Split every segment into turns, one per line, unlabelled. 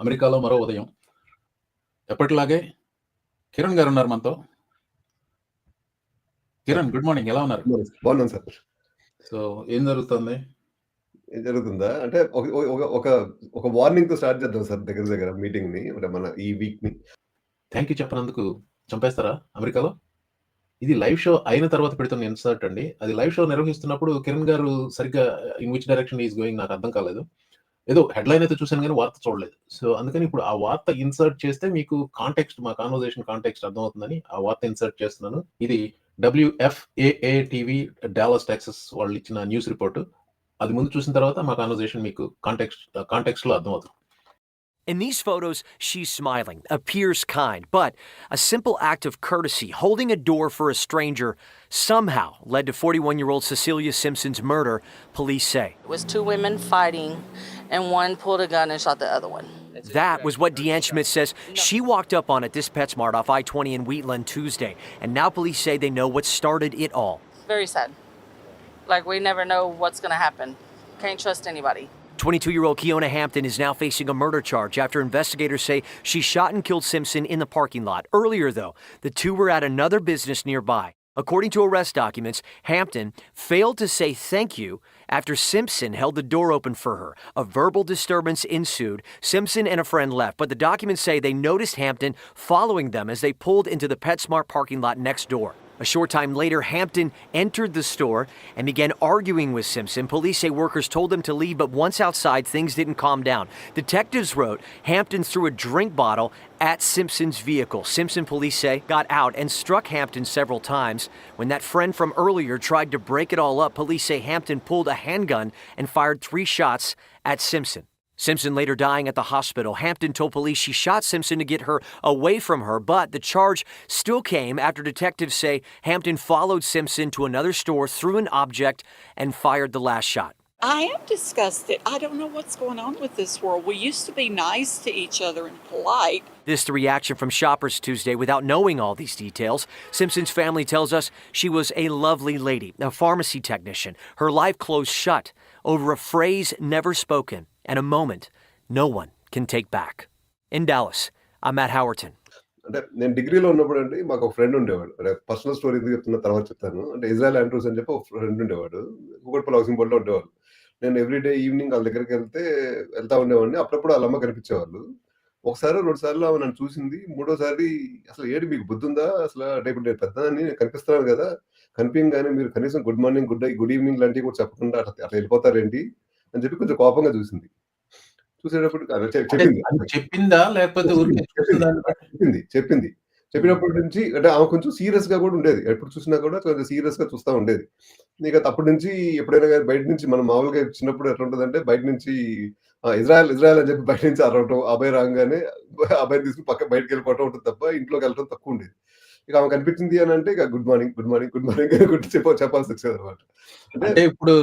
అమెరికాలో మరో ఉదయం. ఎప్పటిలాగే కిరణ్ గారున్నారు మనతో. Kiran, good morning. ఎలా ఉన్నారు?
బాగున్నాను సార్.
సో, ఏం జరుగుతుంది?
ఏం జరుగుతుందా? అంటే ఒక వార్నింగ్‌తో స్టార్ట్ చేద్దాం సార్ దగ్గర మీటింగ్‌ని. అంటే మన ఈ వీక్‌ని.
థాంక్ యూ చెప్పనందుకు చంపేస్తారా అమెరికాలో? ఇది లైవ్ షో అయిన తర్వాత పెడుతున్న ఇన్సర్ట్ అండి. అది లైవ్ షో నిర్వహిస్తున్నప్పుడు కిరణ్ గారు సరిగ్గా in which direction is going నాకు అర్థం కాలేదు. ఏదో హెడ్‌లైన్ అయితే చూసాను గానీ వార్త చూడలేదు. సో, అందుకని ఇప్పుడు ఆ వార్త ఇన్సర్ట్ చేస్తే మీకు కాంటెక్స్ట్, మా కన్వర్జేషన్ కాంటెక్స్ట్ అర్థమవుతుందని ఆ వార్త ఇన్సర్ట్ చేస్తున్నాను. ఇది WFAA టీవీ డాలస్ టెక్సాస్ వాళ్ళు ఇచ్చిన న్యూస్ రిపోర్ట్. అది ముందు చూసిన తర్వాత మా కన్వర్జేషన్ మీకు కాంటెక్స్ట్‌లో అర్థమవుతుంది.
In these photos, she's smiling, appears kind, but a simple act of courtesy, holding a door for a stranger, somehow led to 41-year-old Cecilia Simpson's murder, police say.
It was two women fighting, and one pulled a gun and shot the other one.
That was what Deanne Schmidt says she walked up on at this PetSmart off I-20 in Wheatland Tuesday, and now police say they know what started it all.
Very sad. Like, we never know what's going to happen. Can't trust anybody.
22-year-old Keona Hampton is now facing a murder charge after investigators say she shot and killed Simpson in the parking lot. Earlier, though, the two were at another business nearby. According to arrest documents, Hampton failed to say thank you after Simpson held the door open for her. A verbal disturbance ensued. Simpson and a friend left, but the documents say they noticed Hampton following them as they pulled into the PetSmart parking lot next door. A short time later, Hampton entered the store and began arguing with Simpson. Police say workers told them to leave, but once outside, things didn't calm down. Detectives wrote Hampton threw a drink bottle at Simpson's vehicle. Simpson, police say, got out and struck Hampton several times. When that friend from earlier tried to break it all up, police say Hampton pulled a handgun and fired 3 shots at Simpson. Simpson later dying at the hospital. Hampton told police she shot Simpson to get her away from her, but the charge still came after detectives say Hampton followed Simpson to another store, threw an object, and fired the last shot.
I am disgusted. I don't know what's going on with this world. We used to be nice to each other and polite.
This the reaction from shoppers Tuesday without knowing all these details. Simpson's family tells us she was a lovely lady, a pharmacy technician. Her life closed shut over a phrase never spoken and a moment no one can take back. In Dallas, I'm Matt Howerton.
అంటే నేను డిగ్రీలో ఉన్నప్పుడు అండి మాకు ఒక friend ఉండేవాడు. అంటే personal story ఎందుకు చెప్తున్నా తర్వాత చెప్తాను. అంటే ఇజ్రాయెల్ ఆండ్రూస్ అని చెప్పి ఒక ఫ్రెండ్ ఉండేవాడు. కూకట్పల్లి హౌసింగ్ బోర్డ్‌లో ఉండేవాళ్ళు. నేను ఎవ్రీడే ఈవినింగ్ వాళ్ళ దగ్గరికి వెళ్తా ఉండేవాడిని. అప్పుడప్పుడు వాళ్ళ అమ్మ కనిపించేవాళ్ళు. ఒకసారో, 2 సార్లు ఆమె నన్ను చూసింది. మూడోసారి అసలు ఏంటి మీకు బుద్ధుందా? అసల అంటే ఇప్పుడు నేను పెద్దదాన్ని కనిపిస్తున్నాను గదా! కనిపియంగానే మీరు కనీసం గుడ్ మార్నింగ్, గుడ్ ఈవినింగ్ లాంటివి కూడా చెప్పకుండా అట్లా వెళ్ళిపోతారేంటి? అని చెప్పి కొంచెం కోపంగా చూసింది. చూసేటప్పటికి అదే చెప్పింది.
అది చెప్పిందా? లేకపోతే ఊరికే చూసేదాన్ని బట్టి?
చెప్పింది. చెప్పినప్పటి నుంచి అంటే ఆమె కొంచెం సీరియస్‌గా కూడా ఉండేది. ఎప్పుడు చూసినా కూడా కొంచెం సీరియస్‌గా చూస్తా ఉండేది. ఇక అప్పటి నుంచి ఎప్పుడైనా గాని బయట నుంచి మనం మామూలుగా చిన్నప్పుడు ఎట్లుంటదంటే బయట నుంచి ఇజ్రాయెల్ అని చెప్పి బయట నుంచి అరవటం, అభయ్ రాంగానే అభయ్ తీసుకొని పక్కకి బయటికెళ్ళిపోవటం ఉంటుంది తప్ప ఇంట్లోకి వెళ్ళటం తక్కువ ఉండేది. ఇక ఆమె కనిపించింది అని అంటే ఇక గుడ్ మార్నింగ్ అని చెప్పాల్సి వచ్చేదన్నమాట.
అంటే ఇప్పుడు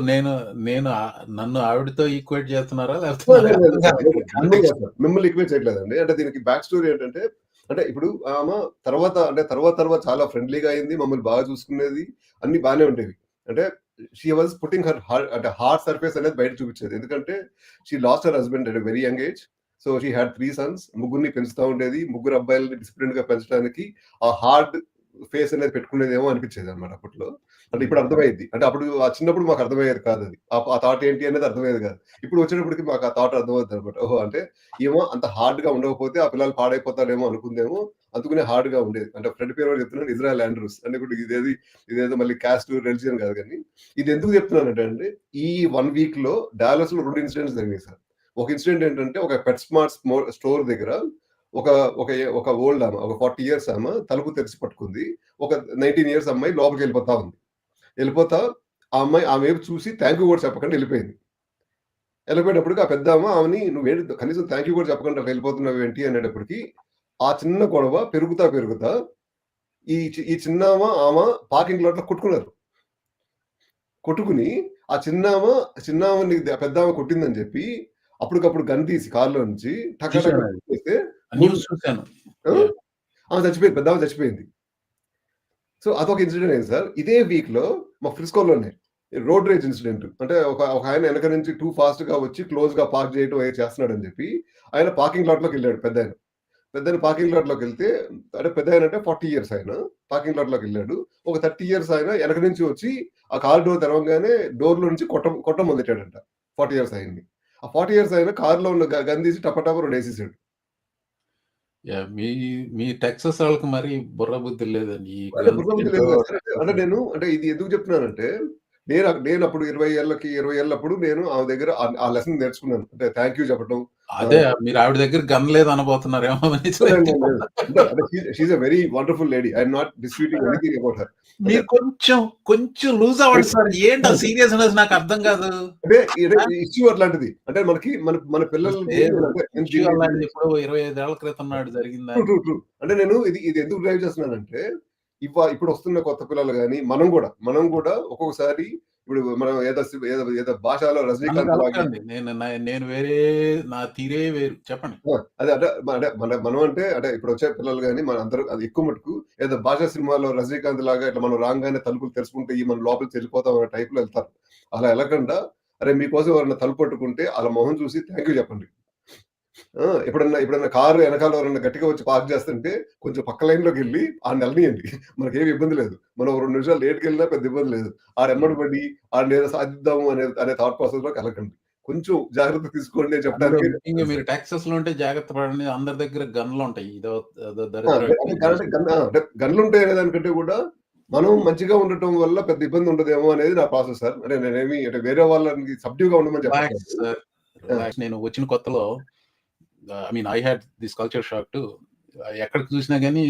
నన్ను ఆవిడతో ఈక్వేట్ చేస్తున్నారా? లేకపోతే
మిమ్మల్ని ఈక్వేట్ చేయట్లేదండి. అంటే దీనికి బ్యాక్ స్టోరీ ఏంటంటే అంటే ఇప్పుడు ఆమె తర్వాత చాలా ఫ్రెండ్లీగా అయింది. మమ్మల్ని బాగా చూసుకునేది. అన్ని బానే ఉండేవి. అంటే she was putting her heart surface అనేది బయట చూపించేది. ఎందుకంటే she lost her husband at a very young age. So she had 3 Sons. ముగ్గురిని పెంచుతా ఉండేది. ముగ్గురు అబ్బాయిలని డిసిప్లిన్‌గా పెంచడానికి ఆ హార్డ్ ఫేస్ అనేది పెట్టుకునేదేమో అనిపించేది అన్నమాట అప్పట్లో. అంటే ఇప్పుడు అర్థమైద్ది. అంటే అప్పుడు చిన్నప్పుడు మాకు అర్థమయ్యేది కాదది. ఆ థాట్ ఏంటి అనేది అర్థమయ్యేది కాదు. ఇప్పుడు వచ్చేటప్పటికి మాకు ఆ థాట్ అర్థమవుద్దన్నమాట. ఓహో! అంటే ఏమో అంత హార్డ్‌గా ఉండకపోతే ఆ పిల్లలు పాడైపోతారేమో అనుకుందేమో. అందుకనే హార్డ్‌గా ఉండేది. అంటే ఫ్రెండ్ పేరు కూడా చెప్తున్నాను, ఇజ్రాయెల్ ఆండ్రూస్. అంటే ఇప్పుడు ఇదేదో మళ్ళీ కాస్ట్, రిలిజియన్ కాదు గానీ ఇది ఎందుకు చెప్తున్నానంటే అండి ఈ 1 వీక్‌లో డాలస్‌లో 2 ఇన్సిడెంట్స్ జరిగాయి సార్. ఒక ఇన్సిడెంట్ ఏంటంటే ఒక పెట్ స్మార్ట్ స్టోర్ దగ్గర ఒక ఓల్డ్ ఆమె, ఒక 40 ఇయర్స్ ఆమె తలుపు తెరిచి పట్టుకుంది. ఒక 19 ఇయర్స్ అమ్మాయి లోపలికి వెళ్ళిపోతా ఉంది. వెళ్ళిపోతా ఆమె వైపు చూసి థాంక్ యూ కూడా చెప్పకుండా వెళ్ళిపోయింది. వెళ్ళిపోయేటప్పటికి ఆ పెద్దామె ఆమెని నువ్వేంటి కనీసం థాంక్ యూ కూడా చెప్పకుండా వెళ్ళిపోతున్నావేంటి అనేటప్పటికి ఆ చిన్న గొడవ పెరుగుతా ఈ ఆమె పార్కింగ్ లాట్‌లో కొట్టుకున్నారు. కొట్టుకుని ఆ చిన్నామెని పెద్దామె కొట్టిందని చెప్పి అప్పటికప్పుడు గన్ తీసి కార్‌లో నుంచి చేస్తే
న్యూస్ చూసాను.
ఆమె చచ్చిపోయింది. పెద్దామె చచ్చిపోయింది. సో అదొక ఇన్సిడెంట్ అయింది సార్. ఇదే వీక్‌లో మా ఫ్రిస్కోలోనే రోడ్ రేజ్ ఇన్సిడెంట్. అంటే ఒక ఆయన వెనక నుంచి టూ ఫాస్ట్‌గా వచ్చి క్లోజ్‌గా పార్క్ చేయటం ఏదో చేస్తున్నాడని చెప్పి, ఆయన పార్కింగ్ లాట్‌లోకెళ్ళాడు పెద్దాయన. పెద్దాయన పార్కింగ్ లాట్‌లోకెళ్తే అంటే పెద్దాయన అంటే 40 ఇయర్స్ ఆయన. పార్కింగ్ లాట్‌లోకెళ్ళాడు. ఒక 30 ఇయర్స్ ఆయన వెనక నుంచి వచ్చి ఆ కార్ డోర్ తెరవంగానే డోర్‌లో నుంచి కొట్టం మొదలెట్టాడంట. 40 ఇయర్స్ ఆయన్ని. ఆ 40 ఇయర్స్ ఆయన కార్‌లో ఉన్న గన్ తీసి టపటపా రెండేసేసాడు.
యాహ్! మీ టెక్సాస్ వాళ్ళకి మరి బుర్ర బుద్ధి లేదండి. ఈ
అంటే
గన్స్
బుర్రబుద్ధి
ఏంటో
లేదు కదా సార్. అంటే నేను అంటే ఇది ఎందుకు చెప్తున్నానంటే, నేనప్పుడు 20 ఏళ్ళప్పుడు నేను ఆమె దగ్గర ఆ లెసన్ నేర్చుకున్నాను. అంటే థాంక్ యూ చెప్పటం.
అదే మీరు ఆవిడ దగ్గర గన్ లేదు అనబోతున్నారేమో అని
లేదు. అంటే she is a very wonderful lady. I am not disputing anything about her. అంటే
మీరు కొంచెం లూజ్ అవ్వండి సార్. ఏంటి ఆ సీరియస్‌నెస్ నాకు అర్థం కాదు.
అంటే
ఆ!
ఇష్యూ అట్లాంటిది. అంటే మన పిల్లలకి
సేమ్
అంటే నేను
ఇష్యూ అలాంటిది ఎప్పుడో 25 ఏళ్ల క్రితం నాడు జరిగిందా?
ట్రూ. అంటే నేను ఇది ఎందుకు డ్రైవ్ చేస్తున్నానంటే, ఇప్పుడు వస్తున్న కొత్త పిల్లలు గాని, మనం కూడా ఒక్కొక్కసారి ఇప్పుడు మనం ఏదో భాషలో
నన్ను
రజనీకాంత్ లాగా
కలపకండి. నేను వేరే నా తీరే వేరు. చెప్పండి.
అదే అంటే మనం అంటే ఇప్పుడొచ్చే పిల్లలు గాని మనందరూ అది ఎక్కువ మటుకు ఏదో భాషా సినిమాలో రజనీకాంత్ లాగా ఇట్లా మనం రాంగానే తలుపులు తెరుచుకుంటాయి, మనం లోపలికి వెళ్ళిపోతాం అనే టైప్‌లో ఎళ్తారు. అలా ఎళ్ళకుండా, అరే మీకోసం ఎవరైనా తలుపు పట్టుకుంటే ఆళ్ళ మొహం చూసి థాంక్ యూ చెప్పండి. ఎప్పుడన్నా కారు ఎనకాల ఎవరైనా గట్టిగా వచ్చి పార్క్ చేస్తుంటే కొంచెం పక్క లైన్‌లోకెళ్ళి ఆడిని ఎళ్ళనీయండి. మనకేమి ఇబ్బంది లేదు. మనం ఓ 2 నిమిషాలు లేట్‌కెళ్ళినా పెద్ద ఇబ్బంది లేదు. ఆడెమ్మడి పడి ఆడినేదో సాధిద్దాము అనే థాట్ ప్రాసెస్‌లోకి ఎళ్ళకండి. కొంచెం జాగ్రత్త తీసుకోండి అని
అందులో
చెప్పడానికి
ముఖ్యంగా మీరు టెక్సాస్‌లో ఉంటే జాగ్రత్త పడండి. అందరి దగ్గర గన్‌లుంటాయి. అదో
ఆ!
దరిద్రం
అంటే అంటే అంటే గన్‌లుంటాయి అనే దానికంటే కూడా, మనం మంచిగా ఉండటం వల్ల పెద్ద ఇబ్బంది ఉండదేమో అనేది నా ప్రాసెస్ సార్. అంటే నేనేమి అంటే వేరే వాళ్ళకి సబ్డ్యూగా ఉండమని
రిలాక్స్
చెప్పట్లేదు.
సార్.
ఆ!
రిలాక్స్. నేను వచ్చిన కొత్తలో I mean I had this culture shock too. ఎక్కడ చూసినా గాని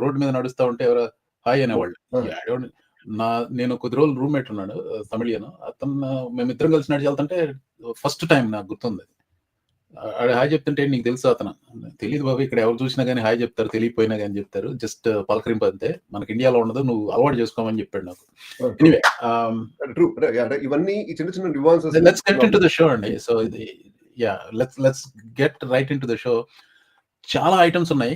రోడ్ మీద నడుస్తా ఉంటే ఎవరో హాయ్ అనేవాళ్ళు.
ఆ!
ఐ డోంట్ నేను కొద్ది రోజులు రూమ్‌మేట్ ఉన్నాడు. తమిళియను. మేమిద్దరం కలిసి నడిచి వెళ్తుంటే ఫస్ట్ టైమ్ నాకు గుర్తుంది. ఆడు హాయ్ చెప్తుంటే నీకు తెలుసా అతను? తెలీదు బాబు ఇక్కడ ఎవరు చూసినా గాని హాయ్ చెప్తారు. తెలియకపోయినా గాని చెప్తారు. జస్ట్ పలకరింపు అంతే. మనకి ఇండియాలో ఉండదు. నువ్వు అలవాటు చేసుకోమని చెప్పాడు నాకు.
ట్రూ.
Anyway
true. అంటే ఇవన్నీ ఈ చిన్న చిన్న nuances
let's get into the show అండి. సో ఇది let's get right into the show. చాలా ఐటెమ్స్ ఉన్నాయి.